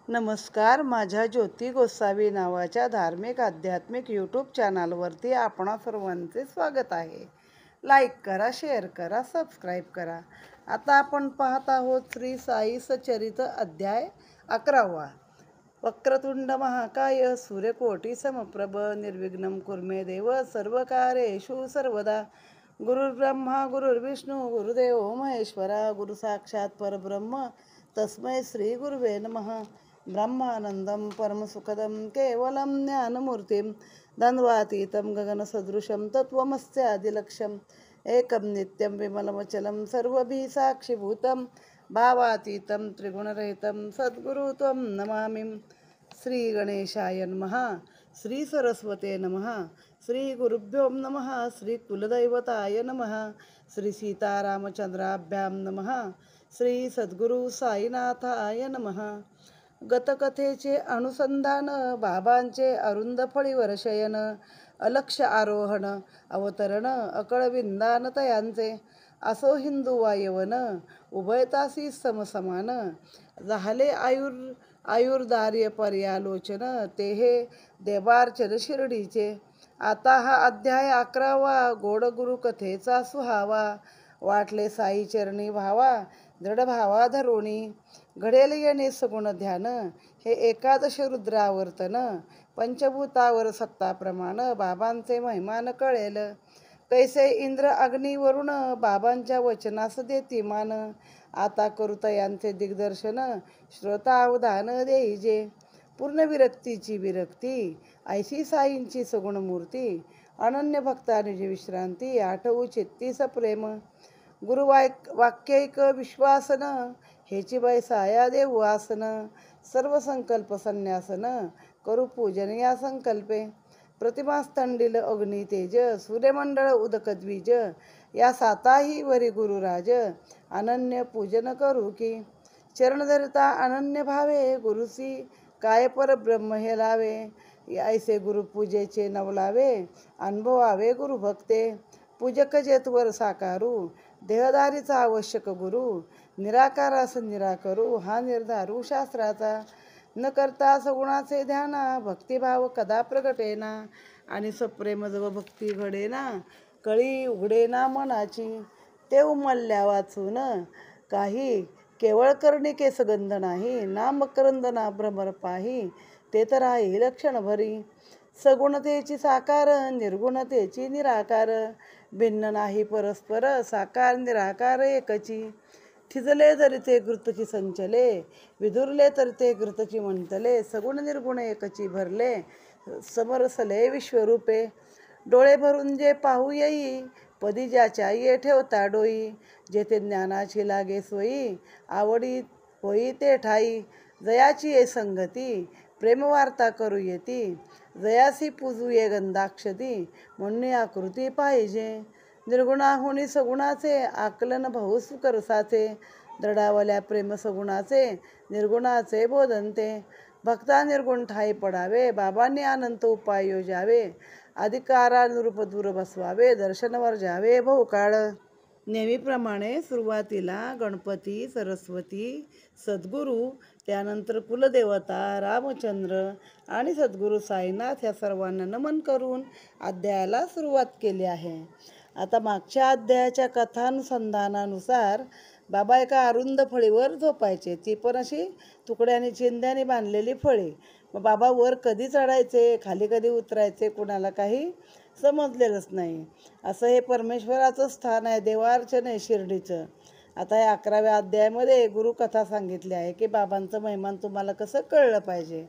नमस्कार. माझ्या ज्योती गोसावी नावाच्या धार्मिक आध्यात्मिक यूट्यूब चॅनलवरती आपणा सर्वांचे स्वागत आहे. लाईक करा, शेअर करा, सबस्क्राईब करा. आता आपण पाहत आहोत श्री साई सचरित अध्याय 11. वक्रतुंड महाकाय सूर्यकोटी समप्रभ निर्विघ्नं कुर्मे देव सर्वकार्येषु सर्वदा. गुरुर्ब्रह्मा गुरुर्विष्णू गुरुदेव महेश्वरा. गुरु साक्षात परब्रह्म तस्मै श्री गुरुवे नमः. ब्रह्मानंदं परमसुखदं केवलं ज्ञानमूर्तिं द्वन्द्वातीतं गगनसदृशं तत्त्वमस्यादिलक्ष्यम् एकं नित्यं विमलमचलं सर्वभिः साक्षिभूतं भावातीतं त्रिगुणरहितं सद्गुरु त्वं नमामि. श्री गणेशाय नमः. श्री सरस्वते नमः. श्री गुरुभ्यो नमः. श्री कुलदैवताय नमः. श्री सीतारामचंद्राभ्यां नमः. श्री सद्गुरु साईनाथाय नमः. गतकथेचे अनुसंधान. बाबांचे अरुंद फळीवर शयन, अलक्ष आरोहण, अवतरण, अकळ विंदान तयांचे. असो हिंदू वा यवन, उभयतासी समसमान. झाले आयुर्दार्य पर्यालोचन, ते हे देवार्चन शिर्डीचे. आता हा अध्याय 11. गोड गुरु कथेचा सुहावा. वाटले साई चरणी भावा, दृढ भावा धरुणी. घडेल येणे सगुण ध्यान, हे एकादश रुद्रावर्तन. पंचभूतावर सत्ता प्रमाण, बाबांचे महिमान कळेल. कैसे इंद्र अग्नीवरून, बाबांच्या वचनास देती मान. आता करुतयांचे दिग्दर्शन, श्रोता अवधान देईजे. पूर्ण विरक्तीची विरक्ती, ऐशी साईंची सगुण मूर्ती. अनन्य भक्तांची विश्रांती, आठवू चित्ती सप्रेम. गुरुवाक्यैक विश्वासन, हेची बाई साया देऊ आसन. सर्व संकल्प संन्यासन, करू पूजन या संकल्पे. प्रतिमा स्तंडिल अग्नी तेज, सूर्यमंडळ उदकद्विज. या साताही वरी गुरुराज, अनन्य पूजन करू की. चरण धरिता अनन्य भावे, गुरुसी काय पर ब्रह्म हे लावे. ऐसे गुरुपूजेचे नवलावे, अनुभवावे गुरुभक्ते. पूजक जेतवर साकारू, देहधारीचा आवश्यक गुरु. निराकारास निराकरू, हा निर्धारू शास्त्राचा. न करता सगुणाचे ध्याना, भक्तिभाव कदा प्रगटेना. आणि सप्रेम जव भक्ती घडेना, कळी उघडेना मनाची. ते उमलल्या वाचून काही, केवळ कर्णिके सगंध नाही. ना मकरंद ना भ्रमर पाही, ते तर आहे लक्षण भरी. सगुणतेची साकार, निर्गुणतेची निराकार. भिन्न नाही परस्पर, साकार निराकार एकची. थिजले तरी ते घृतची संचले, विधुरले तरी ते घृतची मंतले. सगुण निर्गुण एकची भरले, समरसले विश्वरूपे. डोळे भरून जे पाहू येई, पदी ज्याच्या ये ठेवता डोई. जेथे ज्ञानाची लागे सोयी, आवडी होई ते ठाई. जयाची ये संगती, प्रेमवार्ता करू येती. जयासी पूजू ये गंधाक्षती, म्हणून आकृती पाहिजे. निर्गुणाहुनी सगुणाचे, आकलन बहुस करसाचे. दृढावल्या प्रेम सगुणाचे, निर्गुणाचे बोधनते. भक्ता निर्गुण ठाई पडावे, बाबांनी अनंत उपाय योजावे. अधिकारानुरूप दूर बसवावे, दर्शनवर जावे बहुकाळ. नेहमीप्रमाणे सुरुवातीला गणपती, सरस्वती, सद्गुरू, त्यानंतर कुलदेवता रामचंद्र आणि सद्गुरू साईनाथ या सर्वांना नमन करून अध्यायाला सुरुवात केली आहे. आता मागच्या अध्यायाच्या कथानुसंधानानुसार बाबा एका अरुंद फळीवर झोपायचे. ती पण अशी तुकड्याने चिंध्याने बांधलेली फळी. मग बाबा वर कधी चढायचे, खाली कधी उतरायचे, कुणाला काही समजलेलंच नाही. असं हे परमेश्वराचं स्थान आहे, देवार्चन आहे शिर्डीचं. आता या 11व्या अध्यायामध्ये गुरुकथा सांगितली आहे की बाबांचं महिमान तुम्हाला कसं कळलं पाहिजे.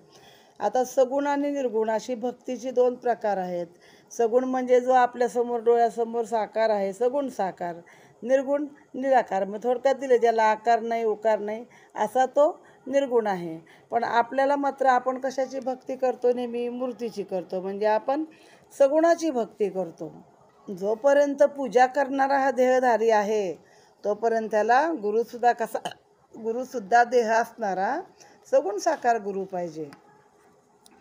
आता सगुण आणि निर्गुण अशी भक्तीची 2 प्रकार आहेत. सगुण म्हणजे जो आपल्यासमोर डोळ्यासमोर साकार आहे, सगुण साकार. निर्गुण निराकार, मग थोडक्यात दिले ज्याला आकार नाही उकार नाही असा तो निर्गुण आहे. पण आपल्याला मात्र आपण कशाची भक्ती करतो, नेहमी मूर्तीची करतो, म्हणजे आपण सगुणाची भक्ती करतो. जोपर्यंत पूजा करणारा हा देहधारी आहे तोपर्यंत त्याला गुरुसुद्धा देह असणारा सगुण साकार गुरु पाहिजे.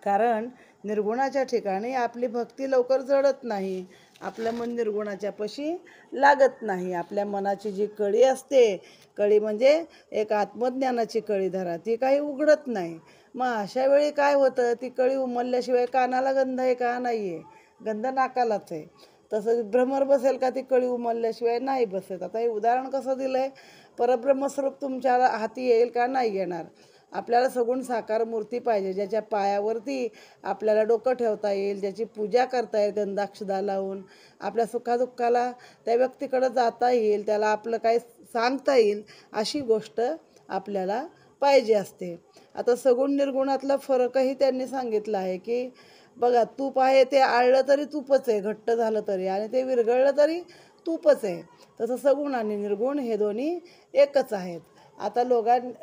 कारण निर्गुणाच्या ठिकाणी आपली भक्ती लवकर जडत नाही. आपलं मन निर्गुणाच्या पशी लागत नाही. आपल्या मनाची जी कळी असते, कळी म्हणजे एक आत्मज्ञानाची कळी धरा, ती काही उघडत नाही. मग अशा वेळी काय होतं, ती कळी उमलल्याशिवाय कानाला गंध आहे का? नाही आहे. गंध नाकालाच आहे. तसं भ्रमर बसेल का? ती कळी उमलल्याशिवाय नाही बसत. आता हे उदाहरण कसं दिलं आहे, परब्रह्मस्वरूप तुमच्या हाती येईल का? नाही येणार. आपल्याला सगुण साकार मूर्ती पाहिजे, ज्याच्या पायावरती आपल्याला डोकं ठेवता येईल, ज्याची पूजा करता येईल गंधाक्षदा लावून, आपल्या सुखादुःखाला त्या व्यक्तीकडं जाता येईल, त्याला आपलं काय सांगता येईल, अशी गोष्ट आपल्याला पाहिजे असते. आता सगुण निर्गुणातला फरकही त्यांनी सांगितला आहे की बघा, तूप आहे ते आळलं तरी तूपच आहे, घट्ट झालं तरी, आणि ते विरघळलं तरी तूपच आहे. तसं सगुण आणि निर्गुण हे दोन्ही एकच आहेत. आता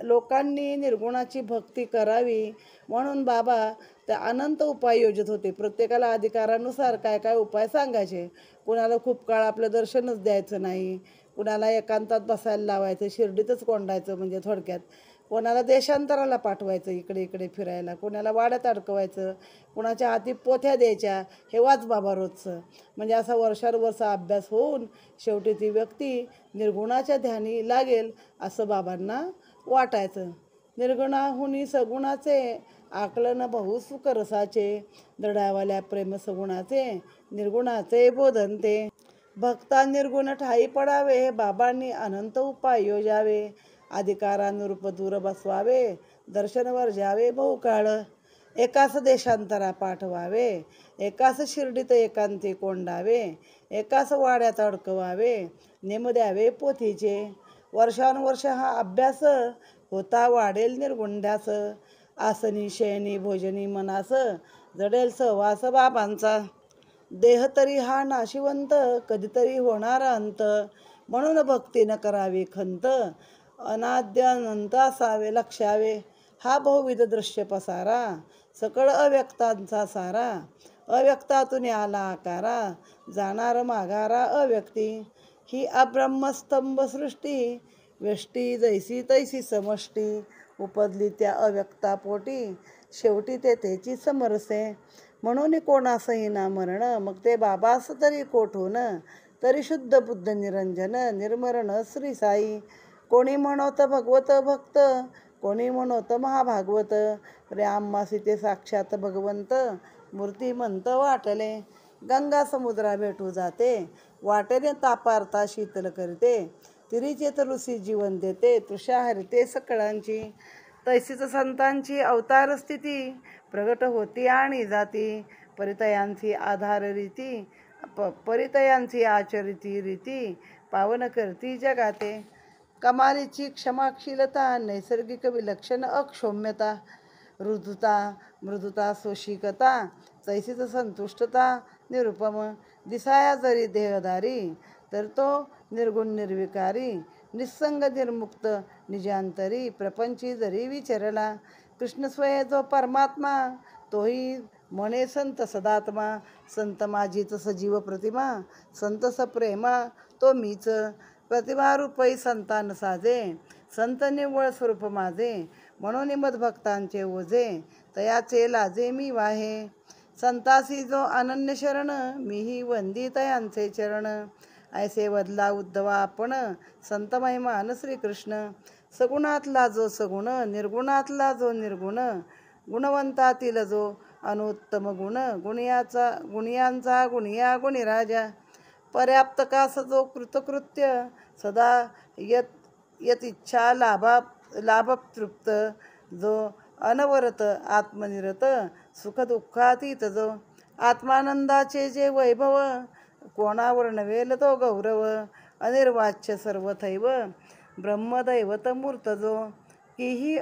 लोकांनी निर्गुणाची भक्ती करावी म्हणून बाबा त्या अनंत उपाय योजत होते. प्रत्येकाला अधिकारानुसार काय काय उपाय सांगायचे. कुणाला खूप काळ आपलं दर्शनच द्यायचं नाही, कुणाला एकांतात बसायला लावायचं, शिर्डीतच कोंडायचं म्हणजे थोडक्यात, कोणाला देशांतराला पाठवायचं इकडे इकडे फिरायला, कोणाला वाड्यात अडकवायचं, कुणाच्या हाती पोथ्या द्यायच्या, हे वाच बाबा रोजचं. म्हणजे असा वर्षानुवर्षा अभ्यास होऊन शेवटी ती व्यक्ती निर्गुणाच्या ध्यानी लागेल असं बाबांना वाटायचं. निर्गुणाहुनी सगुणाचे आकलन बहु सुखरसाचे, दडावाल्या प्रेम सगुणाचे निर्गुणाचे बोधनते. भक्ता निर्गुण ठाई पडावे, बाबांनी अनंत उपाय योजावे. अधिकारानुरूप दूर बसवावे, दर्शनवर जावे बहुकाळ. एकाच देशांतरा पाठवावे, एकाच शिर्डीत एकांती कोंडावे, एकाच वाड्यात अडकवावे, नेम द्यावे पोथीचे. वर्षानुवर्ष हा अभ्यास होता वाढेल निर्गुंड्यास. आसनी शयनी भोजनी मनास, जडेल सहवास बाबांचा. देह तरी हा नाशिवंत, कधीतरी होणार अंत. म्हणून भक्तीनं करावी खंत, अनाद्यानंत असावे लक्षावे. हा बहुविध दृश्य पसारा, सकळ अव्यक्तांचा सारा. अव्यक्तातून आला आकारा, जाणार माघारा अव्यक्ती. ही अब्रह्मस्तंभ सृष्टी, व्यष्टी जैसी तैसी समष्टी. उपदली त्या अव्यक्तापोटी, शेवटी तेथेची समरसे. म्हणून कोणासही ना मरण, मग ते बाबास तरी कोठून. तरी शुद्ध बुद्ध निरंजन, निर्मरण श्री साई. कोणी म्हणत भगवत भक्त, कोणी म्हणत महाभागवत. रामासी ते साक्षात भगवंत, मूर्तिमंत वाटले. गंगा समुद्रा भेटू जाते, वाटेने तापारता शीतल करते. तिरीचे तरुसी जीवन देते, तृषा हरिते सकळांची. तैसीच संतांची अवतार स्थिती, प्रगट होती आणि जाती. परितयांची आधार रीती, परितयांची आचरिती रीती. पावन करती जगाते. कमालीची क्षमाशीलता, नैसर्गिक विलक्षण अक्षौम्यता. मृदुता सोशिकता, तैसीच संतुष्टता निरुपम. दिसाया जरी देहधारी, तर तो निर्गुण निर्विकारी. निस्संग निर्मुक्त निजांतरी, प्रपंची जरी विचरला. कृष्ण स्वय जो परमात्मा, तोही म्हणे संत सदात्मा. संत माझीच सजीव प्रतिमा, संत सप्रेमा तो मीच. प्रतिमा रूपई संतान साजे, संत निव्वळ स्वरूप माझे. म्हणून मदभक्तांचे ओझे, तयाचे लाजे मी वाहे. संतासी जो अनन्य शरण, मीही वंदी तयांचे चरण. ऐसे वदला उद्धवा आपण, संत महिमान श्रीकृष्ण. सगुणातला जो सगुण, निर्गुणातला जो निर्गुण. गुणवंतातील जो अनुत्तम गुण, गुणियांचा गुणिया गुणिराजा. पर्याप्त कास जो कृतकृत्य, सदा यत इच्छा लाभतृप्त. जो अनवरत आत्मनिरत, सुखदुःखातीत जो. आत्मानंदाचे जे वैभव, कोणावर नवेल तो गौरव. अनिर्वाच्य सर्वथैव, ब्रह्मदैवत मूर्त जो. की ही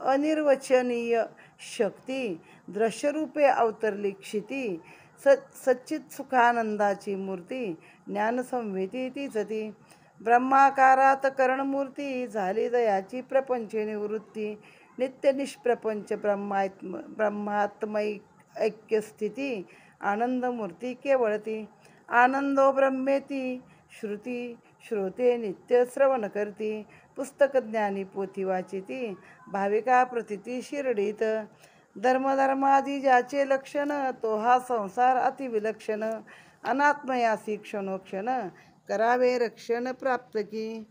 अनिर्वचनीय शक्ती, दृश्यरूपे अवतरली क्षिती. सच्चित सुखानंदाची मूर्ती, ज्ञानसंवेती तीच ती. ब्रह्माकारात करणमूर्ती, झाली दयाची प्रपंच निवृत्ती. नित्य निष्प्रपंच ब्रह्मात्मैक ऐक्यस्थिती. आनंदमूर्ती केवळती. आनंदो ब्रह्मेती, श्रुती श्रोते नित्य श्रवण करती. पुस्तक ज्ञानी पोथी वाचिती, भाविका प्रतिती शिर्डीत. धर्मधर्मादी ज्याचे लक्षण, तो हा संसार अतिविलक्षण. अनात्मयासी क्षणोक्षण करावे रक्षण प्राप्त की.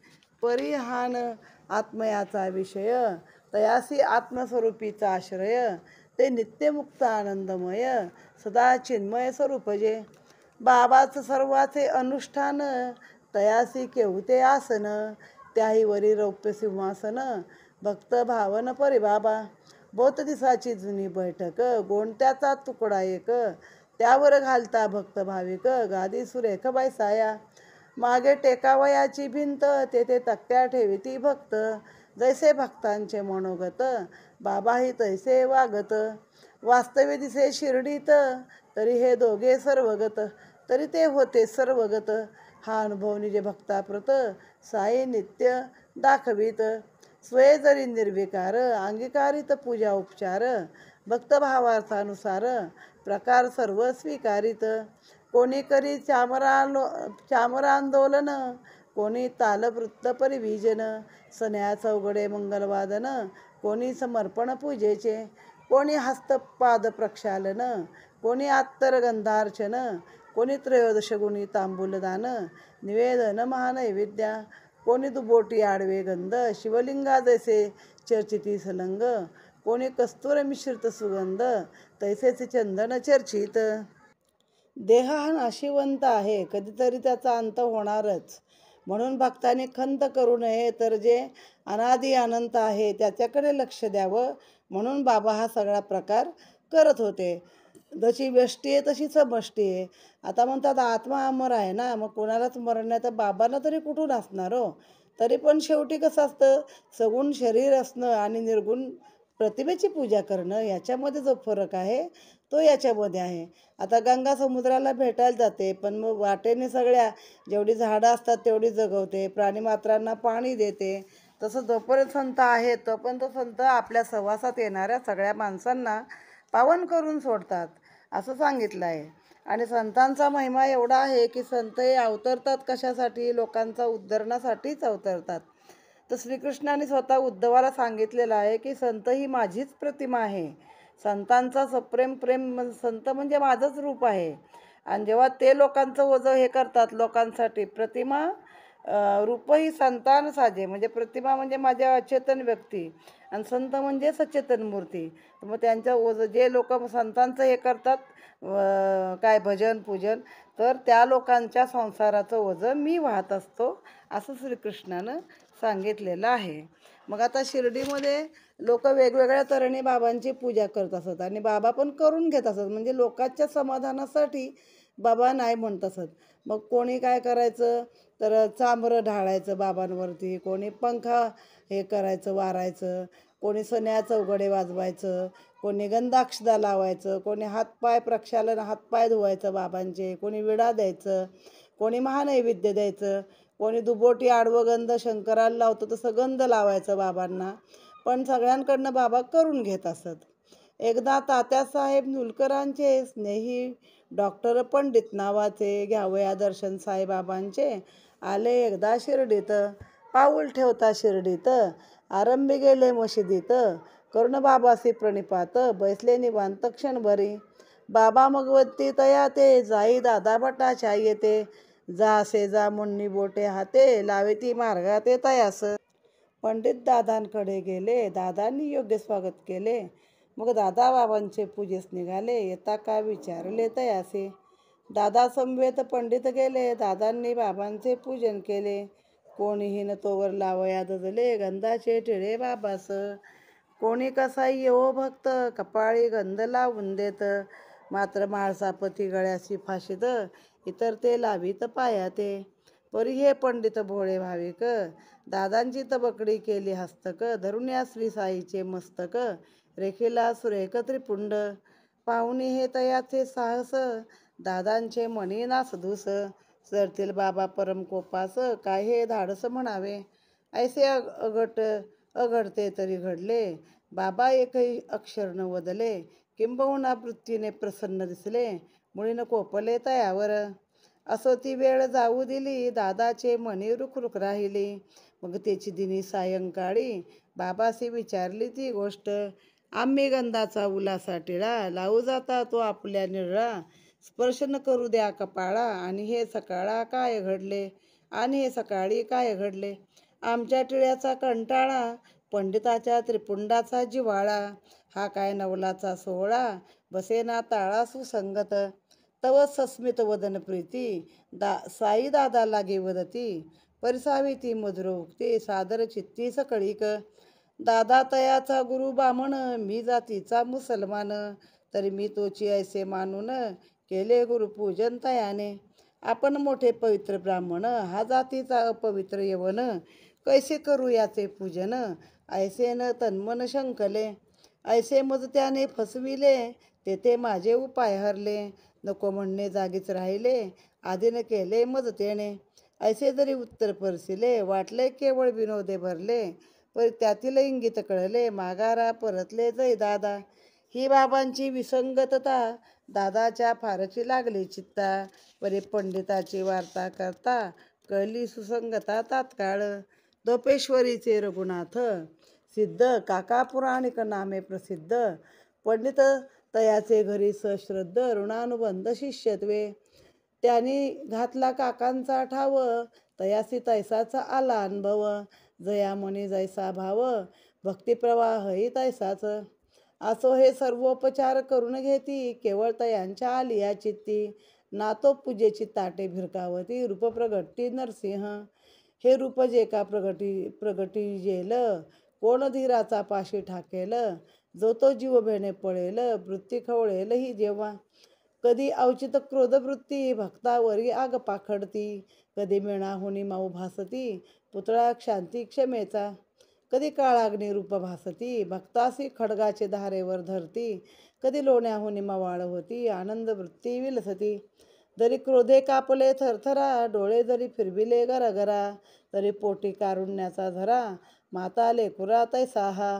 परिहान आत्मयाचा विषय तयासी आत्मस्वरूपीचा आश्रय. ते नित्यमुक्त आनंदमय सदा चिन्मय स्वरूप जे. बाबाच सर्वाचे अनुष्ठान तयासी केवते आसन. त्याही वरी रौप्य सिंहासन भक्त भावन परिबाबा. बोत दिसाची जुनी बैठक गोंट्याचा तुकडा एक. त्यावर घालता भक्त भाविक गादी सुरेख बैसाया. मागे टेकावयाची भिंत तेथे तक्त्या ठेविती भक्त. जैसे भक्तांचे मनोगत बाबाही तैसे वागत. वास्तवे दिसे शिर्डीत तरी हे दोघे सर्वगत. तरी ते होते सर्वगत हा अनुभव निजे भक्ताप्रत. साई नित्य दाखवित स्वये जरी निर्विकार. अंगीकारित पूजा उपचार भक्तभावार्थानुसार. प्रकार सर्व स्वीकारित. कोणी करी चामरांदोलन कोणी तालवृत्त परिविजन. सन्या चौघडे मंगलवादन कोणी समर्पण पूजेचे. कोणी हस्तपाद प्रक्षालन कोणी आत्तर गंधार्चन. कोणी त्रयोदश गुणी तांबूलदान निवेदन महानैवेद्या. कोणी दुबोटी आडवे गंध शिवलिंगा जैसे चर्चिती सलंग. कोणी कस्तुर मिश्रित सुगंध तैसेच चंदन चर्चित. देह हा नाशिवंत आहे, कधीतरी त्याचा अंत होणारच. म्हणून भक्तांनी खंत करू नये, तर जे अनादी अनंत आहे त्याच्याकडे लक्ष द्यावं. म्हणून बाबा हा सगळा प्रकार करत होते. जशी व्यष्टी आहे तशी समष्टी आहे. आता म्हणतात आत्मा अमर आहे ना, मग कोणालाच मरण नाही तर बाबांना तरी कुठून असणार हो. तरी पण शेवटी कसं असतं, सगुण शरीर असणं आणि निर्गुण प्रतिमेची पूजा करणं याच्यामध्ये जो फरक आहे तो याच्यामध्ये आहे. आता गंगा समुद्राला भेटायला जाते, पण मग वाटेने सगळ्या जेवढी झाडं असतात तेवढी जगवते, प्राणीमात्रांना पाणी देते. तसं जोपर्यंत संत आहे तोपर्यंत संत आपल्या सहवासात येणाऱ्या सगळ्या माणसांना पावन करून सोडतात असं सांगितलं आहे. आणि संतांचा महिमा एवढा आहे की संत हे अवतरतात कशासाठी, लोकांचा उद्धरणासाठीच अवतरतात. तर श्रीकृष्णाने स्वतः उद्धवाला सांगितलेलं आहे की संत ही माझीच प्रतिमा आहे. संतांचा सप्रेम प्रेम संत म्हणजे माझंच रूप आहे. आणि जेव्हा ते लोकांचं ओझं हे करतात लोकांसाठी, प्रतिमा रूपही संतान साजे. म्हणजे प्रतिमा म्हणजे माझ्या अचेतन व्यक्ती आणि संत म्हणजे सचेतन मूर्ती. मग त्यांच्या ओझं जे लोक संतांचं हे करतात काय भजन पूजन, तर त्या लोकांच्या संसाराचं ओझं मी वाहत असतो असं श्रीकृष्णानं सांगितलेलं आहे. मग आता शिर्डीमध्ये लोक वेगवेगळ्या तऱ्हेने बाबांची पूजा करत असत आणि बाबा पण करून घेत असत. म्हणजे लोकांच्या समाधानासाठी बाबा नाही म्हणत असत. मग कोणी काय करायचं तर चांबरं ढाळायचं बाबांवरती, कोणी पंखा हे करायचं वारायचं, कोणी सन्या चौघडे वाजवायचं, कोणी गंधाक्षदा लावायचं, कोणी हातपाय प्रक्षालन हातपाय धुवायचं बाबांचे, कोणी विडा द्यायचं, कोणी महानैवेद्य द्यायचं, कोणी दुबोटी आडवं गंध शंकराला लावतो तसं गंध लावायचं बाबांना. पण सगळ्यांकडनं बाबा करून घेत असत. एकदा तात्यासाहेब नुलकरांचे स्नेही डॉक्टर पंडित नावाचे घ्यावया दर्शन साईबाबांचे आले एकदा शिर्डीत. पाऊल ठेवता शिर्डीत आरंभी गेले मशिदीत. कर्ण बाबासी प्रणिपात बैसले निवांत क्षणभरी. बाबा मगवती तया ते जाई दादा भटाच्या येते. जा असे जा मुन्नी बोटे हाते लावेती मार्गा ते तयास. पंडित दादांकडे गेले, दादांनी योग्य स्वागत केले. मग दादा बाबांचे पूजेस निघाले, येता का विचारले तयासे. दादा समवेत पंडित गेले, दादांनी बाबांचे पूजन केले. कोणीही न तोवर लावया दजले गंधाचे टिळे बाबास. कोणी कसा येवो भक्त कपाळी गंध लावून देत. मात्र माळसापती गळ्याशी फाशीत इतर ते लावीत पायाते. परी हे पंडित भोळे भाविक दादांची तबकडी केली हस्तक. धरून या श्री साईचे मस्तक रेखीला सुरेख त्रिपुंड. पाहुणी हे तयाचे साहस दादांचे मणी नासधूस. सरतील बाबा परम कोपास काय हे धाडस म्हणावे. ऐसे अघडते तरी घडले बाबा एकही अक्षर न वदले. किंबहुना वृत्तीने प्रसन्न दिसले मुळीनं कोपले तयावर. असो ती वेळ जाऊ दिली दादाचे मनी रुखरुख राहिली. मग त्याची दिनी सायंकाळी बाबासी विचारली ती गोष्ट. आम्ही गंधाचा उलासा टिळा लावू जाता तो आपल्या निळा. स्पर्श न करू द्या कपाळा, आणि हे सकाळा काय घडले, आणि हे सकाळी काय घडले. आमच्या टिळ्याचा कंटाळा, पंडिताच्या त्रिपुंडाचा जिव्हाळा, हा काय नवलाचा सोहळा, बसेना ताळा सुसंगत. तव सस्मित वदन प्रीती, साई दादा लागे वदती, परिसावी ती मधुर उक्ती, सादर चित्ती सकळीक. दादा तयाचा गुरु बामण, मी जातीचा मुसलमान, तरी मी तोची ऐसे मानून, केले गुरुपूजन तयाने. आपण मोठे पवित्र ब्राह्मण, हा जातीचा अपवित्र यवन, कैसे करू याचे पूजन, ऐसे न तन्मन शंकले. ऐसे मज त्याने फसविले, तेथे माझे उपाय हरले, नको म्हणणे जागीच राहिले, आधीन केले मज तेने. ऐसे जरी उत्तर परसिले, वाटले केवळ विनोदे भरले, पर त्यातील इंगित कळले, माघारा परतले जय दादा. ही बाबांची विसंगतता, दादाच्या फारची लागली चित्ता, परी पंडिताची वार्ता करता, कळली सुसंगता तात्काळ. दोपेश्वरीचे रघुनाथ सिद्ध, काका पुराणिक नामे प्रसिद्ध, पंडित तयाचे घरी सश्रद्ध, ऋणानुबंध शिष्यत्वे. त्यांनी घातला काकांचा ठाव, तयासी तैसाचा आला अनुभव, जयामनी जैसा भाव, भक्तिप्रवाहही तैसाच. असो हे सर्वोपचार करून घेती, केवळ तयांच्या आलिया चित्ती, नातो पूजेची ताटे भिरकावती, रूप प्रगटी नरसिंह. हे रूप जे का प्रगटी जेल, कोण धीराचा पाशी ठाकेल, जो तो जीव भेणे पळेल, वृत्ती खवळेल ही जेव्हा. कधी अवचित क्रोधवृत्ती, भक्तावरी आग पाखडती, कधी मेणाहुनी माऊ भासती, पुतळा शांती क्षमेचा. कधी काळाग्नी रूप भासती, भक्तासी खडगाचे धारेवर धरती, कधी लोण्याहुनी मवाळ होती, आनंद वृत्ती विलसती. जरी क्रोधे कापले थरथरा, डोळे जरी फिरविले गरगरा, तरी पोटी कारुण्याचा झरा, माता लेकुरा तैसा हा.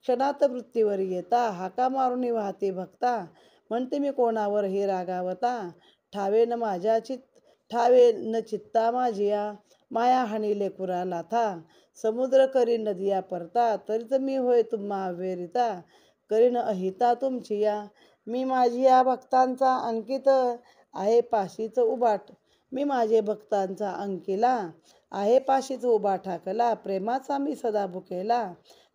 क्षणात वृत्तीवर येता, हाका मारुनी वाहती भक्ता, म्हणते मी कोणावर हे रागावता, ठावे न चित्ता माझिया, माया हाणी लेकुरा लाथा, समुद्र करी नदिया परता, तरीच मी होय तुम्हा वेरिता, करीन अहिता तुमची या. मी माझी या भक्तांचा अंकित, आहे पाशीच उबाट, मी माझे भक्तांचा अंकिला, आहे पाशीच उभा ठाकला, प्रेमाचा मी सदा भुकेला,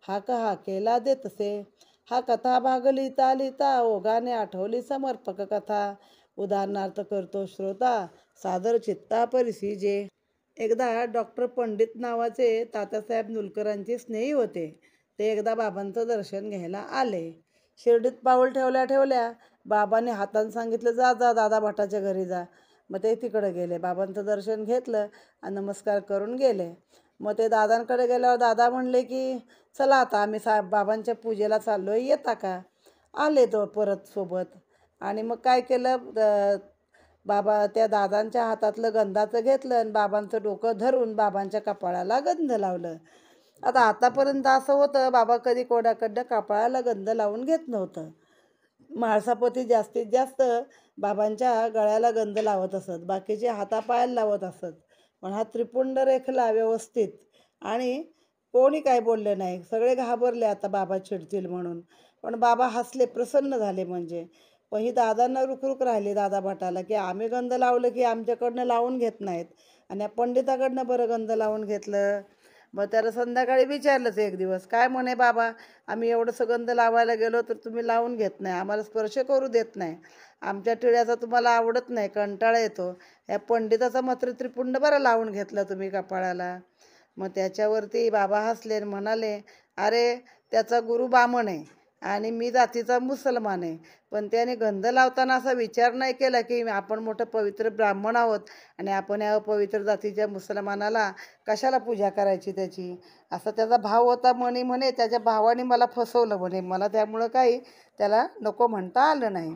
हा केला देतसे. हा कथा भाग लिहिता लिहिता, ओघाने आठवली समर्पक कथा, उदाहरणार्थ करतो श्रोता, सादर चित्ता परिसीजे. एकदा डॉक्टर पंडित नावाचे तात्यासाहेब नुलकरांचे स्नेही होते. ते एकदा बाबांचं दर्शन घ्यायला आले. शिर्डीत पाऊल ठेवल्या ठेवल्या बाबांनी हातानं सांगितलं, जा जा दादा भटाच्या घरी जा. मग ते तिकडे गेले, बाबांचं दर्शन घेतलं आणि नमस्कार करून गेले. मग ते दादांकडे गेल्यावर दादा म्हणले की चला आता आम्ही बाबांच्या पूजेला चाललो आहे, येता का. आले तो परत सोबत. आणि मग काय केलं, बाबा त्या दादांच्या हातातलं गंधाचं घेतलं आणि बाबांचं डोकं धरून बाबांच्या कपाळाला गंध लावलं. आतापर्यंत असं होतं, बाबा कधी कोणाकडनं कपाळाला गंध लावून घेत नव्हतं. म्हाळसापोती जास्तीत जास्त बाबांच्या गळ्याला गंध लावत असत, बाकीचे हातापायाला लावत असत. पण हा त्रिपुंड रेखला व्यवस्थित, आणि कोणी काय बोलले नाही. सगळे घाबरले आता बाबा चिडतील म्हणून. पण बाबा हसले, प्रसन्न झाले. म्हणजे पण ही दादांना रुखरुख राहिली दादा भटाला, की आम्ही गंध लावलं की आमच्याकडनं लावून घेत नाहीत, आणि या पंडिताकडनं बरं गंध लावून घेतलं. मग त्याला संध्याकाळी विचारलंच एक दिवस, काय म्हणे बाबा, आम्ही एवढं सुगंध लावायला गेलो तर तुम्ही लावून घेत नाही, आम्हाला स्पर्श करू देत नाही, आमच्या टिळ्याचा तुम्हाला आवडत नाही, कंटाळा येतो. या पंडिताचा मात्र त्रिपुंड बरं लावून घेतला तुम्ही कपाळाला. मग त्याच्यावरती बाबा हसले आणि म्हणाले, अरे त्याचा गुरु बामण आहे आणि मी जातीचा मुसलमान आहे, पण त्याने गंध लावताना असा विचार नाही केला की आपण मोठं पवित्र ब्राह्मण आहोत आणि आपण या अपवित्र जातीच्या मुसलमानाला कशाला पूजा करायची त्याची. असा त्याचा भाव होता. म्हणे त्याच्या भावाने मला फसवलं म्हणे, मला त्यामुळं काही त्याला नको म्हणता आलं नाही.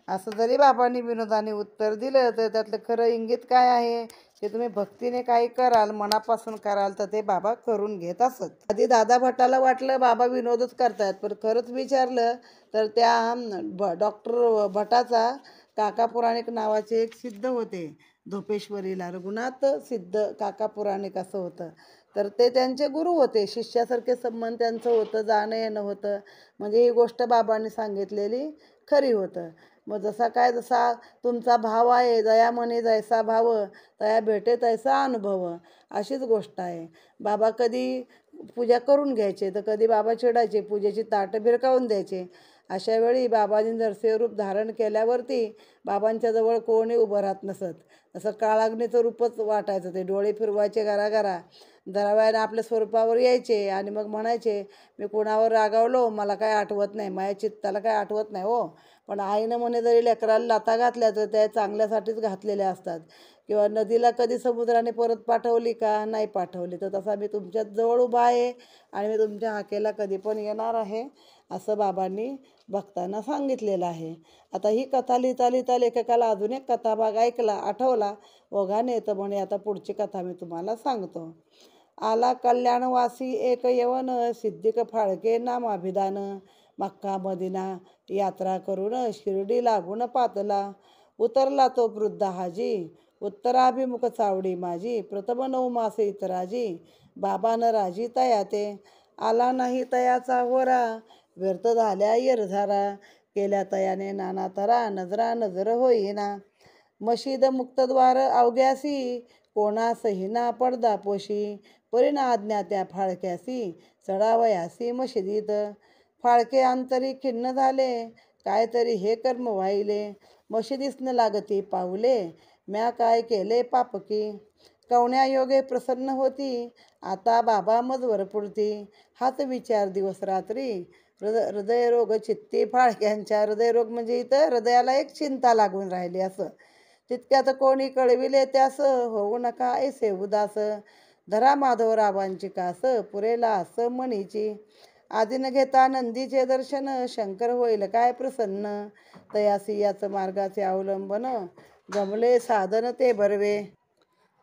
असं जरी बाबांनी विनोदाने उत्तर दिलं तर त्यातलं खरं इंगित काय आहे, ते तुम्ही भक्तीने काही कराल, मनापासून कराल तर ते बाबा करून घेत असत. आधी दादा भटाला वाटलं बाबा विनोदच करतायत, पण खरंच विचारलं तर त्या डॉक्टर भटाचा काका पुराणिक नावाचे एक सिद्ध होते धोपेश्वरीला, रघुनाथ सिद्ध काका पुराणिक असं होतं. तर ते त्यांचे गुरु होते, शिष्यासारखे संबंध त्यांचं होतं, जाणं येणं होतं. म्हणजे ही गोष्ट बाबांनी सांगितलेली खरी होतं. मग जसा तुमचा भाव आहे, दयामनी जैसा भाव, तया भेटे तैसा अनुभव, अशीच गोष्ट आहे. बाबा कधी पूजा करून घ्यायचे तर कधी बाबा चिडायचे, पूजेची ताटं भिरकावून द्यायचे. अशा वेळी बाबांनी नरसिंह रूप धारण केल्यावरती बाबांच्या जवळ कोणी उभं राहत नसत. असं काळाग्नीचं रूपच वाटायचं. ते डोळे फिरवायचे घराघरा, जरा वेळाने आपल्या स्वरूपावर यायचे आणि मग म्हणायचे, मी कुणावर रागावलो मला काय आठवत नाही, माझ्या चित्ताला काय आठवत नाही हो. पण आईनं म्हणे जरी लेकराला लाथा घातल्या तर त्या चांगल्यासाठीच घातलेल्या असतात. किंवा नदीला कधी समुद्राने परत पाठवली का, नाही पाठवली. तर तसा मी तुमच्याच जवळ उभा आहे आणि मी तुमच्या हाकेला कधी पण येणार आहे, असं बाबांनी भक्तांना सांगितलेलं आहे. आता ही कथा लिहिता लिहिता लेखकाला अजून एक कथाभाग आठवला ओघाने. तर म्हणे आता पुढची कथा मी तुम्हाला सांगतो. आला कल्याणवासी एक यवन, सिद्धिक फाळके नाम अभिधान, मक्का मदिना यात्रा करून शिर्डी लागून पातला. उतरला तो वृद्ध हाजी, उत्तराभिमुख चावडी माझी, प्रथम 9 मासे इतराजी, बाबान राजी तया ते. आला नाही तयाचा होरा, व्यर्थ झाल्या येरझारा, केल्या तयाने नाना तरा, नजरा नजर होईना. मशीद मुक्तद्वार अवघ्यासी, कोणासही ना पडदा पोशी, परिणा आज्ञा त्या फाळक्यासी, चढावयासी मशिदीत. फाळके अंतरी खिन्न झाले, कायतरी हे कर्म व्हायले, मशिदीस न लागती पाऊले, म्या काय केले पापकी. कवण्या योगे प्रसन्न होती, आता बाबा मजवर पुरती, हाच विचार दिवस रात्री. हृदयरोग चित्ती फाळक्यांच्या, हृदयरोग म्हणजे इथं हृदयाला एक चिंता लागून राहिली असं. तितक्यात कोणी कळविले त्यास, होऊ नका ऐसे उदास, धरा माधवरावांची कास, पुरेला असं मनीची. आदिन घेता नंदीचे दर्शन, शंकर होईल काय प्रसन्न, तयासी याच मार्गाचे अवलंबन, गमले साधन ते बरवे.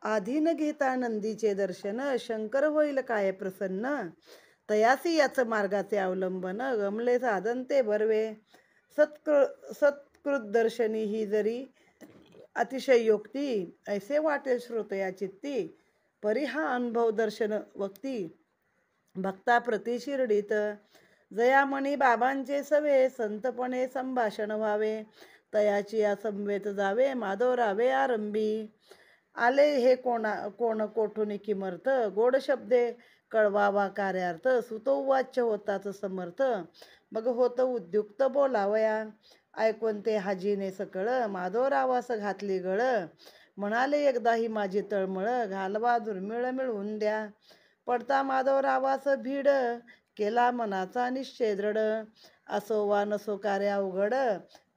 आधीन घेता नंदीचे दर्शन, शंकर होईल काय प्रसन्न, तयासी याच मार्गाचे अवलंबन, गमले साधन ते बरवे. सत्कृत दर्शनी ही जरी अतिशयोक्ती, ऐसे वाटेल श्रोतया चित्ती, परी हा अनुभव दर्शन वक्ती, भक्ता प्रति शिर्डीत. जयामणी बाबांचे सवे, संतपणे संभाषण व्हावे, तयाची असंवेत जावे, माधवरावे आरंभी. आले हे कोण कोठून किमर्थ, गोड शब्दे कळवावा कार्यार्थ, सुतो वाच्य होताच समर्थ, मग होत उद्युक्त बोलावया. ऐकून ते हाजीने सकळ, माधवरावास घातली गळ, म्हणाले एकदा ही माझी तळमळ, घालवा दुर्मिळ मिळवून द्या. पडता माधवरावास भीड, केला मनाचा निश्चय दृढ, असो वा नसो कार्य अवघड,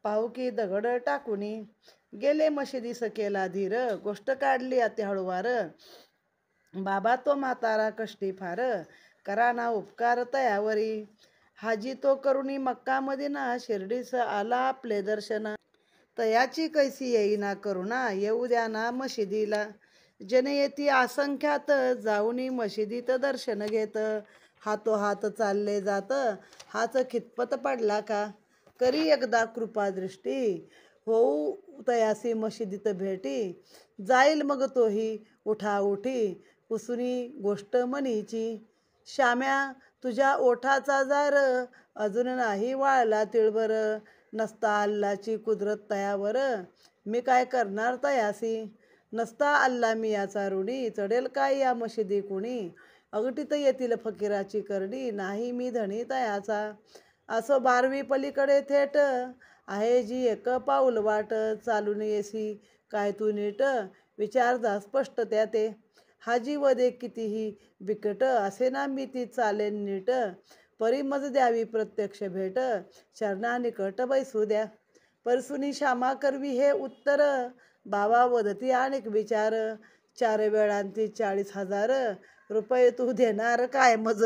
पाहू की दगड टाकुनी. गेले मशिदीस केला धीर, गोष्ट काढली अति हळूवार, बाबा तो म्हातारा कष्टी फार, करा ना उपकार तयावरी. हाजी तो करुणी मक्का मदिना, शिर्डीस आला आपले दर्शन, तयाची कैसी येईना करुणा, येऊ द्या ना मशिदीला. जन येती असंख्यात, जाऊनी मशिदीत दर्शन घेत, हातोहात चालले जात, हाच खितपत पडला का. करी एकदा कृपादृष्टी, होऊ तयासी मशिदीत भेटी, जाईल मग तोही उठाउठी, पुसुनी गोष्ट मनीची. श्याम्या तुझ्या ओठाचा जार, अजून नाही वाळला तिळभर, नसता अल्लाची कुदरत तयावर, मी काय करणार तयासी. नसता अल्ला मी याचा ऋणी, चढेल काय या मशिदी कुणी, अगटीत येतील फकीराची करडी, नाही मी धणी तयाचा. असो 12वी पलीकडे थेट, आहे जी एक पाऊल वाट, चालून येसी काय तू नीट, विचार जा स्पष्ट त्या ते. हाजी वदे कितीही बिकट, असे ना मी ती चालेन नीट, परी मज द्यावी प्रत्यक्ष भेट, चरणा निकट बैसू द्या. परसुनी श्यामा करवी हे उत्तर, बाबा वदती अनेक विचार, 4 वेळांती 40,000 रुपये तू देणार काय मज.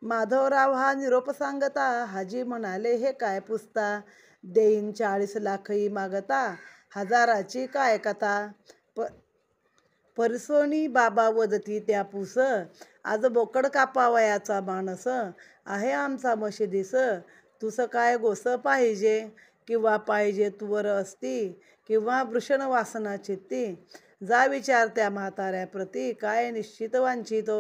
माधवराव हा निरोप सांगता, हाजी म्हणाले हे काय पुसता, देईन 40 लाखही मागता, हजाराची काय कथा. परसोनी बाबा वदती त्या पूस, आज बोकड कापावयाचा माणस, आहे आमचा मशिदीस, तुस काय गोस पाहिजे, किंवा पाहिजे तुवर असती किंवा वृषण वासना चित्ती. जा विचार त्या म्हाताऱ्याप्रती काय निश्चित वांछितो.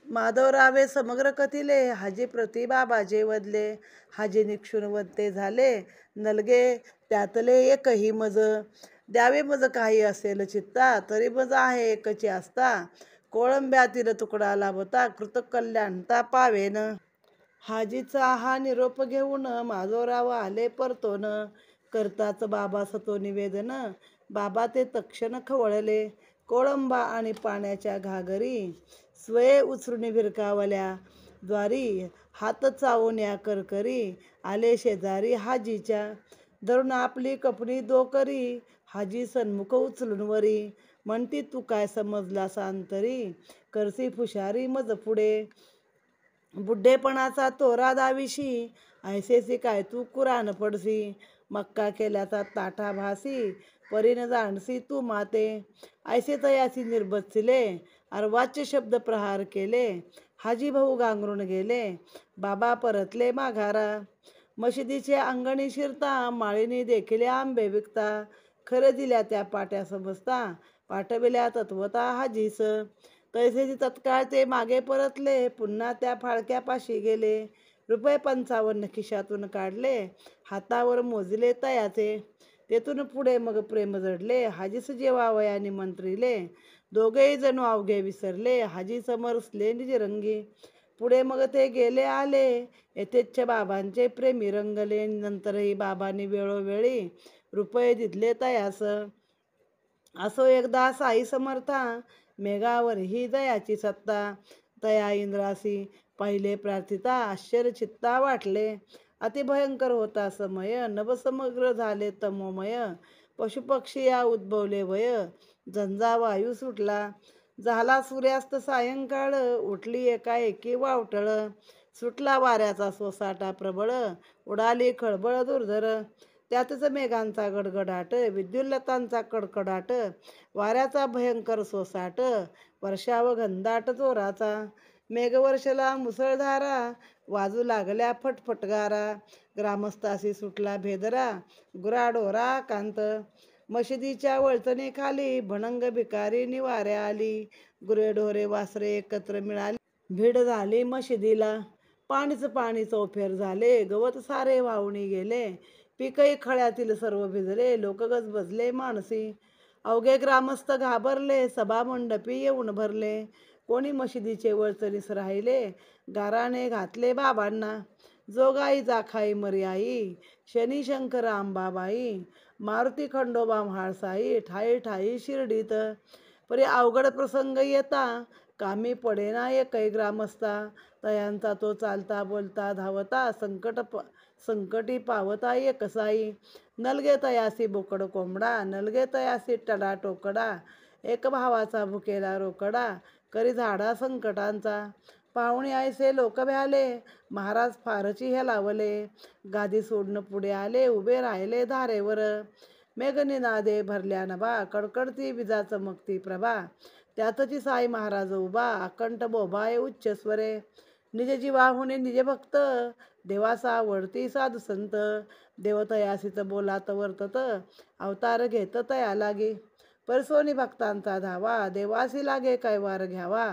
माधवरावे समग्र कथिले हाजी प्रति बाबाजे वदले. हाजी निक्षून वदते झाले नलगे त्यातले एकही मज. द्यावे मज काही असेल चित्ता तरी मज आहे एकची असता. कोळंब्यातील तुकडा लाभता कृतकल्याणता पावेन. हाजीचा हा निरोप घेऊन माधवराव आले परतोन. करताच बाबा सतो निवेदन बाबा ते तक्षण खवळले. कोळंबा आणि पाण्याच्या घागरी स्वये उचलून भिरकावल्या द्वारी. हात चावून या करकरी आले शेजारी हाजीच्या. धरून आपली कपणी दोकरी हाजी सन्मुख उचलून वरी. म्हणती तू काय समजला सांतरी करसी फुशारी मज पुढे. बुड्ढेपणाचा तोरा दाविशी ऐसेसी काय तू कुरान पडसी. मक्का केल्याचा ताठा भासी परीन जाणसी तू माते. ऐसे तयासी निर्बत्सिले अर्वाच्य शब्द प्रहार केले. हाजी भाऊ गांगरून गेले बाबा परतले माघारा. मशिदीचे अंगणी शिरता माळीनी देखील आंबे विकता. खरे दिल्या त्या पाट्यास बसता पाठविल्या तत्वता हाजीस. तैसेची तत्काळ ते मागे परतले पुन्हा त्या फाळक्यापाशी गेले. ₹55 खिशातून काढले हातावर मोजले तयाचे. तेथून पुढे मग प्रेम जडले हाजीस जेवावयाने मंत्रिले. दोघेही जणू अवघे विसरले हाजी समरसले निजरंगी. पुढे मग ते गेले आले यथेच्छ बाबांचे प्रेमी रंगले. नंतरही बाबांनी वेळोवेळी रुपये दिले तयास. असो एकदा साई समर्था मेघावर ही दयाची सत्ता. तया इंद्रासी पहिले प्रार्थिता आश्चर्यचित्ता वाटले. अतिभयंकर होता समय नभसमग्र झाले तमोमय. पशुपक्षी या उद्भवले वय झंझा वायू सुटला. झाला सूर्यास्त सायंकाळ उठली एकाएकी वावटळ. सुटला वाऱ्याचा सोसाटा प्रबळ उडाली खळबळ दुर्धर. त्यातच मेघांचा गडगडाट विद्युल्लतांचा कडकडाट. वाऱ्याचा भयंकर सोसाट वर्षाव घनदाट जोराचा. मेघवर्षला मुसळधारा वाजू लागल्या फटफटगारा. ग्रामस्थासी सुटला भेदरा गुराढोरा कांत. मशिदीच्या वळचणीखाली भणंग भिकारी निवाऱ्या आली. गुरेढोरे वासरे एकत्र मिळाली भीड झाली मशिदीला. पाणीच पाणी चौफेर झाले गवत सारे वाहुणी गेले. पीकही खळ्यातील सर्व भिजले लोक गजबजले मानसी. अवघे ग्रामस्थ घाबरले सभामंडपी येऊन भरले. कोणी मशिदीचे वळचणीस राहिले गाराने घातले बाबांना. जोगाई जाखाई मर्याई शनी शंकर अंबाबाई मारुती खंडोबा म्हाळसाई ठाई ठाई शिर्डीत. परी अवघड प्रसंग येता कामी पडेना एकही ग्रामस्था. तयांचा तो चालता बोलता धावता संकटी पावता एकसाई. नलगे तयासी बोकड कोंबडा नलगे तयासी टडा टोकडा. एक भावाचा भुकेला रोकडा करी झाडा संकटांचा. पाहुणे ऐसे लोक भ्याले महाराज फारची हेलावले. गादी सोडून पुढे आले उभे राहिले धारेवर. मेघनिनादे भरल्या नभा कडकडती विजा चमकती प्रभा. त्यातची साई महाराज उभा अकंठ बोभाय उच्च स्वरे. निज जीवाहुनी निज भक्त देवासा आवडती साधू संत. देव तयासीच बोलात वर्तत अवतार घेत तया लागे. परसोनी भक्तांचा धावा देवासी लागे कैवार घ्यावा.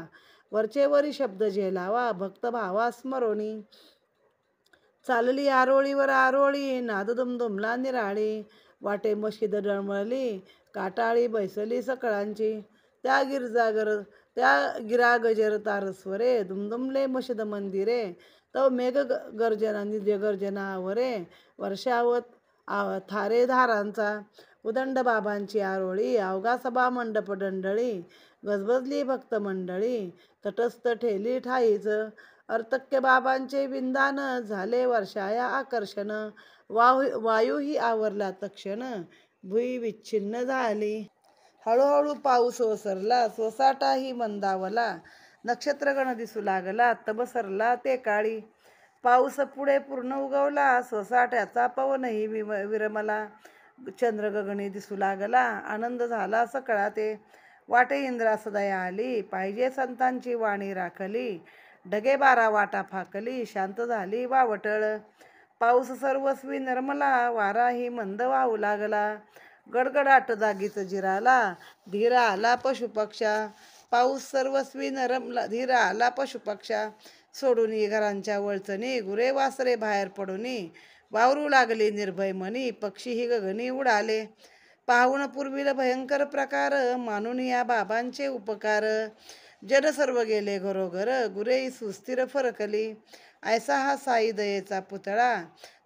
वरचेवरी शब्द झेलावा भक्त भावा स्मरोणी. चालली आरोळीवर आरोळी नाद दुमदुमला निराळी. वाटे मशिद डळमळली काटाळी बैसली सकळांची. त्या गिरा गजर तारस्वरे दुमदुमले मशिद मंदिरे. तव मेघ गर्जना निद्य गर्जना आवरे वर्षावत थारे धारांचा. उदंड बाबांची आरोळी अवघा सभा मंडप डंडळी. गजबजली भक्त मंडळी तटस्थ ठेली ठाईच. अर्तक्य बाबांचे विंदान झाले वर्षाया आकर्षण. वायूही आवरला तक्षण भुई विच्छिन्न झाली. हळूहळू पाऊस ओसरला सोसाटाही मंदावला. नक्षत्रगण दिसू लागला तबसरला ते काळी. पाऊस पुढे पूर्ण उगवला सोसाट्याचा पवनही विरमला. चंद्र गगनी दिसू लागला आनंद झाला सकळा ते. वाटे इंद्रास दया आली पाहिजे संतांची वाणी राखली. ढगे 12 वाटा फाकली शांत झाली वावटळ. पाऊस सर्वस्वी निर्मला, वाराही मंद वाहू लागला. गडगडाट जागीच जिराला, धीर आला पशुपक्षा. पाऊस सर्वस्वी नरमला, धीर आला पशुपक्षा. सोडून घरांच्या वळचणी, गुरे वासरे बाहेर पडूनी, वावरू लागली निर्भय मनी, पक्षीही गगनी उडाले. पाहून पूर्वील भयंकर प्रकार, मानून या बाबांचे उपकार. जन सर्व गेले घरोघर, गुरे सुस्थिर फरकली. ऐसा हा साई दयेचा पुतळा,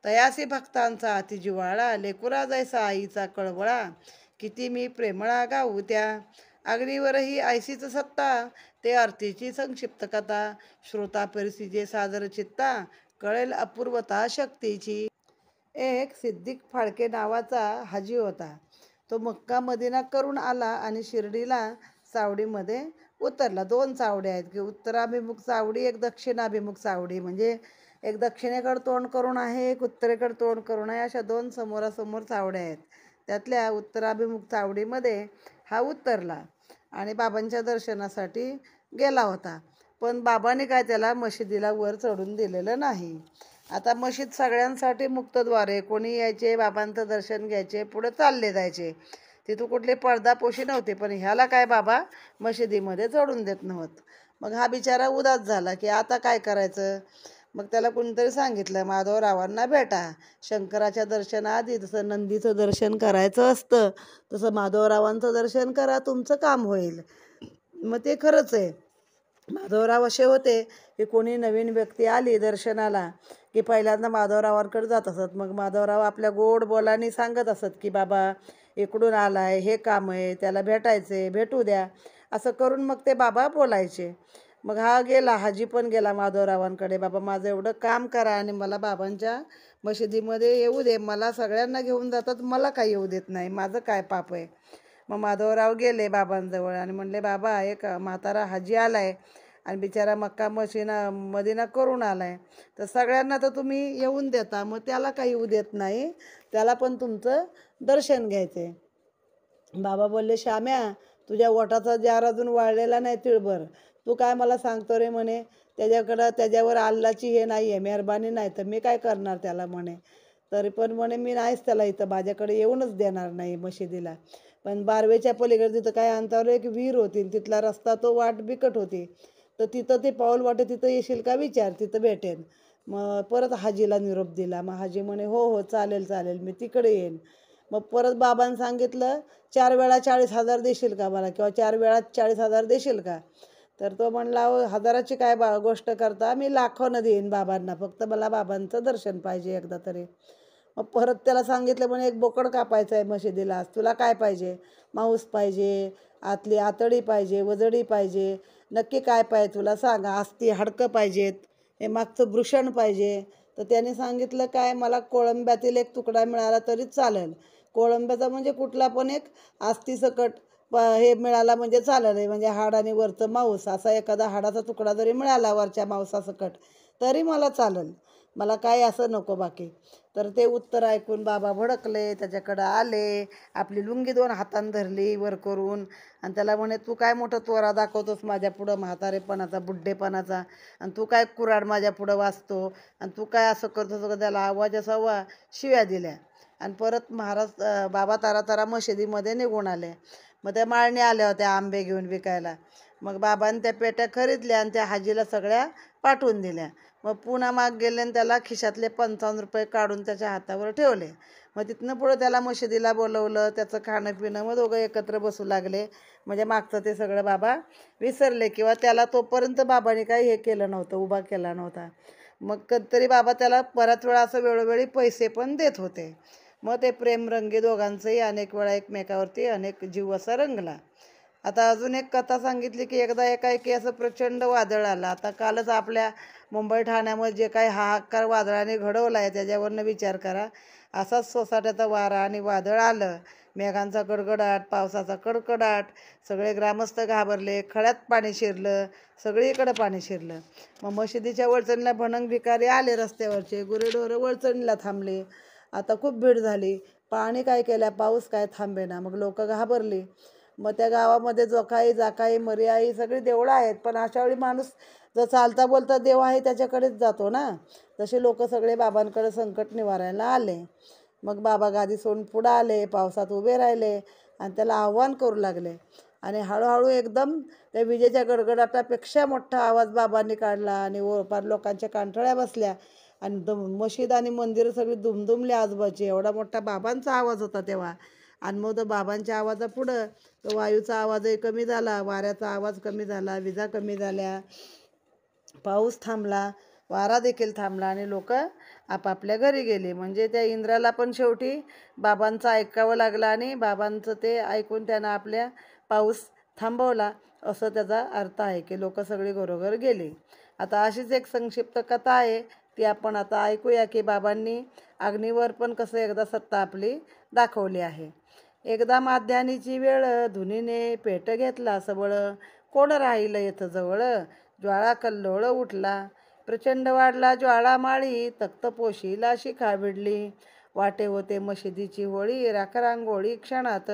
तयासी भक्तांचा अतिजिवाळा. लेकुरा जैसा आईचा कळवळा, किती मी प्रेमळा गाऊ त्या. अग्नीवरही ऐसीच सत्ता, ते आरतीची संक्षिप्त कथा. श्रोता परिस्थिती सादर चित्ता, कळेल अपूर्वता शक्तीची. एक सिद्दीक फाळके नावाचा हाजी होता. तो मक्का मदिना करून आला आणि शिर्डीला चावडीमध्ये उतरला. 2 चावड्या आहेत की उत्तराभिमुख चावडी, एक दक्षिणाभिमुख चावडी. म्हणजे एक दक्षिणेकडे तोंड करून आहे, एक उत्तरेकडे तोंड करून आहे. अशा 2 समोरासमोर चावड्या आहेत. त्यातल्या उत्तराभिमुख चावडीमध्ये हा उतरला आणि बाबांच्या दर्शनासाठी गेला होता. पण बाबांनी काय त्याला मशिदीला वर चढून दिलेलं नाही. आता मशीद सगळ्यांसाठी मुक्तद्वार आहे. कोणी यायचे, बाबांचं दर्शन घ्यायचे, पुढे चालले जायचे. तिथं कुठली पडदापोशी नव्हती. पण ह्याला काय बाबा मशिदीमध्ये चढून देत नव्हत. मग हा बिचारा उदास झाला की आता काय करायचं. मग त्याला कोणीतरी सांगितलं, माधवरावांना भेटा. शंकराच्या दर्शनाआधी जसं नंदीचं दर्शन करायचं असतं तसं माधवरावांचं दर्शन करा, तुमचं काम होईल. मग ते खरंच आहे. माधवराव असे होते की कोणी नवीन व्यक्ती आली दर्शनाला की पहिल्यांदा माधवरावांकडे जात असत. मग माधवराव आपल्या गोड बोलांनी सांगत असत की बाबा इकडून आलाय, हे काम आहे, त्याला भेटायचे, भेटू द्या. असं करून मग ते बाबा बोलायचे. मग हा गेला, हाजी पण गेला माधवरावांकडे. बाबा माझं एवढं काम करा आणि मला बाबांच्या मशिदीमध्ये येऊ दे. मला सगळ्यांना घेऊन जातात, मला काय येऊ देत नाही, माझं काय पाप आहे. मग माधवराव गेले बाबांजवळ आणि म्हणले, बाबा एक म्हातारा हाजी आलाय आणि बिचारा मक्का मदिना करून आलाय, तर सगळ्यांना तर तुम्ही येऊन देता, मग त्याला काही येऊ देत नाही, त्याला पण तुमचं दर्शन घ्यायचे. बाबा बोलले, श्याम्या तुझ्या ओठाचा जार अजून वाळलेला नाही तिळभर, तू काय मला सांगतो रे म्हणे. त्याच्यावर अल्लाची हे नाही आहे, मेहरबानी नाही, तर मी काय करणार त्याला म्हणे. तरी पण म्हणे मी नाहीच त्याला इथं माझ्याकडे येऊनच देणार नाही मशिदीला. पण बारवेच्या पलीकडे तिथं काय अंतरावर एक विहीर होती, तिथला रस्ता तो वाट बिकट होती, तर तिथं ते पाऊल वाटे तिथं येशील का विचार, तिथं भेटेन. मग परत हाजीला निरोप दिला. मग हाजी म्हणे हो हो चालेल चालेल, मी तिकडे येईन. मग परत बाबांनी सांगितलं, 4 वेळा 40,000 देशील का मला, किंवा 4 वेळा 40,000 देशील का. तर तो म्हणला, हजाराची काय गोष्ट करता, मी लाखोनं देईन बाबांना, फक्त मला बाबांचं दर्शन पाहिजे एकदा तरी. मग परत त्याला सांगितलं, म्हणे एक बोकड कापायचं आहे मशिदीला, तुला काय पाहिजे. मांस पाहिजे, आतली आतडी पाहिजे, वजडी पाहिजे, नक्की काय पाहिजे तुला सांगा. आस्ती हाडकं पाहिजेत, हे मागचं भृषण पाहिजे. तर त्याने सांगितलं, काय मला कोळंब्यातील एक तुकडा मिळाला तरी चालेल. कोळंब्याचा म्हणजे कुठला पण एक आस्तीसकट हे मिळाला म्हणजे चालेल, म्हणजे हाड आणि वरचं मांस, असा एखादा हाडाचा तुकडा जरी मिळाला वरच्या मांसासकट तरी मला चालेल, मला काय असं नको बाकी. तर ते उत्तर ऐकून बाबा भडकले, त्याच्याकडं आले, आपली लुंगी 2 हातानं धरली वर करून आणि त्याला म्हणे, तू काय मोठं त्वरा दाखवतोस माझ्या पुढं म्हातारेपणाचा, बुड्ढेपणाचा, आणि तू काय कुराड माझ्या पुढं वाचतो, आणि तू काय असं करतोस का. त्याला आवाज असा शिव्या दिल्या आणि परत महाराज बाबा तारा मशिदीमध्ये निघून आले. मग त्या माळणी आल्या होत्या आंबे घेऊन विकायला. मग बाबांनी त्या पेट्या खरीदल्या आणि त्या हाजीला सगळ्या पाठवून दिल्या. मग पुन्हा माग गेले आणि त्याला खिशातले 55 रुपये काढून त्याच्या हातावर ठेवले. मग तिथनं पुढं त्याला मशिदीला बोलवलं, त्याचं खाणं पिणं, मग दोघं एकत्र बसू लागले. म्हणजे मागचं ते सगळं बाबा विसरले, किंवा त्याला तोपर्यंत बाबांनी काही हे केलं नव्हतं, उभा केला नव्हता. मग कधीतरी बाबा त्याला बऱ्याच वेळा असं वेळोवेळी पैसे पण देत होते. मग ते प्रेम रंगी दोघांचंही अनेक वेळा एकमेकावरती अनेक जीव असा रंगला. आता अजून एक कथा सांगितली की एकदा एकाएकी असं प्रचंड वादळ आलं. आता कालच आपल्या मुंबई ठाण्यामध्ये जे काही हाहाकार वादळाने घडवला आहे त्याच्यावरनं विचार करा. असाच सोसाट्याचा वारा आणि वादळ आलं, मेघांचा गडगडाट, पावसाचा कडकडाट, सगळे ग्रामस्थ घाबरले, खळ्यात पाणी शिरलं, सगळीकडं पाणी शिरलं. मग मशिदीच्या वळचणीला भणंग भिकारी आले रस्त्यावरचे, गुरेढोरं वळचणीला थांबले. आता खूप भीड झाली. पाणी काय केल्या, पाऊस काय थांबेना. मग लोक घाबरली. मग त्या गावामध्ये जोकाई जाकाई मर्याई सगळी देवळं आहेत, पण अशावेळी माणूस जो चालता बोलता देव आहे त्याच्याकडेच जातो ना. तसे लोक सगळे बाबांकडे संकट निवारायला आले. मग बाबा गादी सोडून पुढं आले, पावसात उभे राहिले आणि त्याला आव्हान करू लागले. आणि हळूहळू एकदम त्या विजेच्या गडगडाटापेक्षा मोठा आवाज बाबांनी काढला आणि पार लोकांच्या कानठळ्या बसल्या आणि मशीद आणि मंदिरं सगळी दुमदुमली आजूबाजूची. एवढा मोठा बाबांचा आवाज होता तेव्हा. आणि मग तो बाबांच्या आवाजापुढं तो वायूचा आवाजही कमी झाला, वाऱ्याचा आवाज कमी झाला, विजा कमी झाल्या, पाऊस थांबला, वारा देखील थांबला आणि लोक आपापल्या घरी गेले. म्हणजे त्या इंद्राला पण शेवटी बाबांचं ऐकावं लागलं आणि बाबांचं ते ऐकून त्यानं आपल्या पाऊस थांबवला, असं त्याचा अर्थ आहे की लोक सगळी घरोघर गेली. आता अशीच एक संक्षिप्त कथा आहे, ती आपण आता ऐकूया की बाबांनी अग्नीवर पण कसं एकदा सत्ता आपली दाखवली आहे. एकदा माध्यानीची वेळ, धुनीने पेट घेतला सबळ, कोण राहिलं येथ जवळ, ज्वाळा कल्लोळ उठला, प्रचंड वाढला ज्वाळामाळी, तख्त पोशीला शिखा भिडली, वाटे होते मशिदीची होळी, राखरांगोळी क्षणात,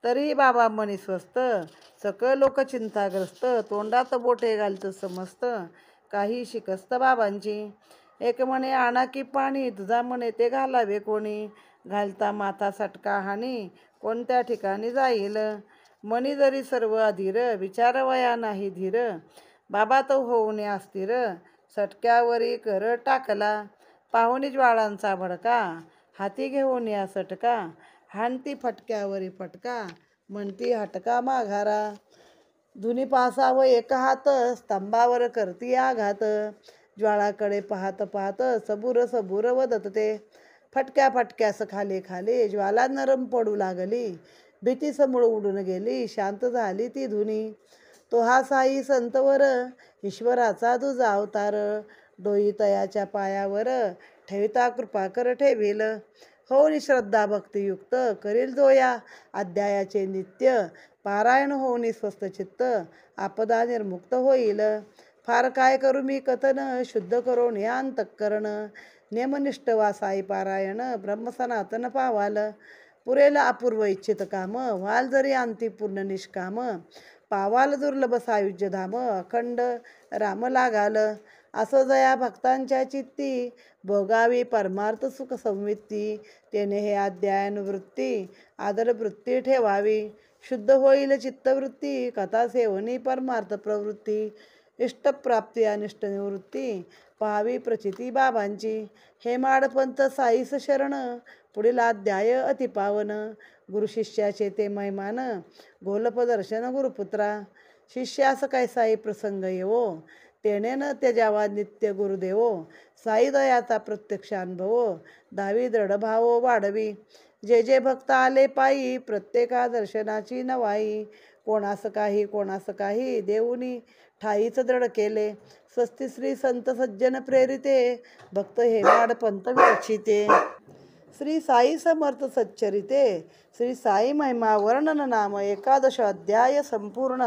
तरी बाबा मनी स्वस्त, सकळ लोक चिंताग्रस्त, तोंडात बोटे घालत समस्त, काही शिकस्त बाबांची. एक म्हणे आणा की पाणी, तुझा म्हणे ते घालावे कोणी, घालता माथा सटका हानी, कोणत्या ठिकाणी जाईल, मनी जरी सर्व अधीर, विचार वया नाही धीर, बाबा तो होऊन अस्थिर, सटक्यावरी कर टाकला, पाहुणी ज्वाळांचा भडका, हाती घेऊन या सटका, हाणती फटक्यावरी फटका, म्हणती हटका माघारा, धुनी पासाव एक हात, स्तंभावर करती आघात, ज्वाळाकडे पाहत पाहत सबुर सबुर वदत ते, फटक्या फटक्यास खाली खाली ज्वाला नरम पडू लागली, भीती समूळ उडून गेली, शांत झाली ती धुनी, तो हा साई संतवर, ईश्वराचा तुझा अवतार, डोई तयाच्या पायावर, ठेविता कृपा कर ठेवील, होऊन श्रद्धा भक्तियुक्त, करील जो या अध्यायाचे नित्य, पारायण होऊन स्वस्थ चित्त, आपदा निर्मुक्त होईल, फार काय करू मी कथन, शुद्ध करून या अंतःकरण, नेमनिष्ठ वा साई पारायण, ब्रह्मसनातन पावाल, पुरेल अपूर्व इच्छित काम, व्हाल जरी अंती पूर्ण निष्काम, पावाल दुर्लभ सायुज्य धाम, अखंड राम लागाल, असं जया भक्तांच्या चित्ती, भोगावी परमार्थ सुख संवित्ती, तेने हे अध्यायानुवृत्ती, आदर वृत्ती ठेवावी, शुद्ध होईल चित्तवृत्ती, कथा सेवनी परमार्थ प्रवृत्ती, इष्टप्राप्ती अनिष्ट निवृत्ती, पाहावी प्रचिती बाबांची, हे माडपंथ साईस शरण, पुढील अध्याय अतिपावन, गुरु शिष्याचे ते महिमान, गोलप दर्शन गुरुपुत्रा, शिष्यास काय साई प्रसंग येवो, तेने न त्याजावा नित्य गुरुदेवो, साई दयाचा प्रत्यक्ष अनुभवो, दावी दृढ भावो वाढवी, जे जे भक्त आले पायी, प्रत्येका दर्शनाची नवाई, कोणास काही देऊनी ठाईच दृढ केले, स्वस्ती श्री संत सज्जन प्रेरिते, भक्त हे माडपंथ विरचिते, श्री साई समर्थ सच्चरिते, श्री साई महिमा वर्णन नाम, 11 अध्याय संपूर्ण.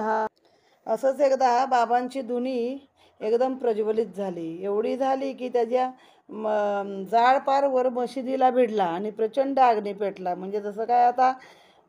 असंच एकदा बाबांची धुनी एकदम प्रज्वलित झाली, एवढी झाली की त्याच्या जाळ पार वर मशिदीला भिडला आणि प्रचंड अग्नी पेटला. म्हणजे जसं काय आता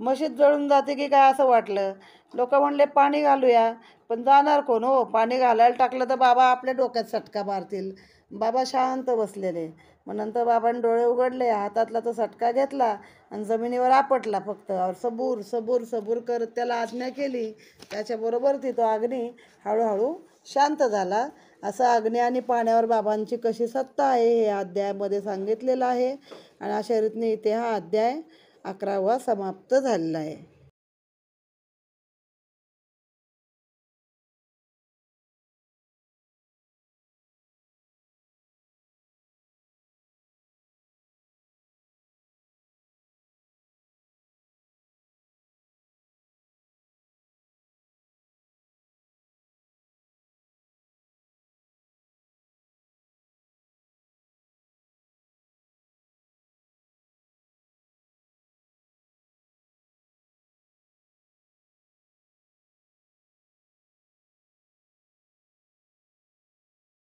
मशीद जळून जाते की काय असं वाटलं. लोक म्हणले पाणी घालूया, पण जाणार कोण हो, पाणी घालायला टाकलं तर बाबा आपल्या डोक्यात सटका मारतील. बाबा शांत बसलेले. मग नंतर बाबांनी डोळे उघडले, हातातला तो सटका घेतला आणि जमिनीवर आपटला फक्त. सबूर सबूर सबूर करत त्याला आज्ञा केली. त्याच्याबरोबर तो अग्नी हळूहळू शांत झाला. असं अग्नी आणि पाण्यावर बाबांची कशी सत्ता आहे हे अध्यायामध्ये सांगितलेलं आहे. आणि अशा रीतीने इथे हा अध्याय 11वा समाप्त झालेला आहे.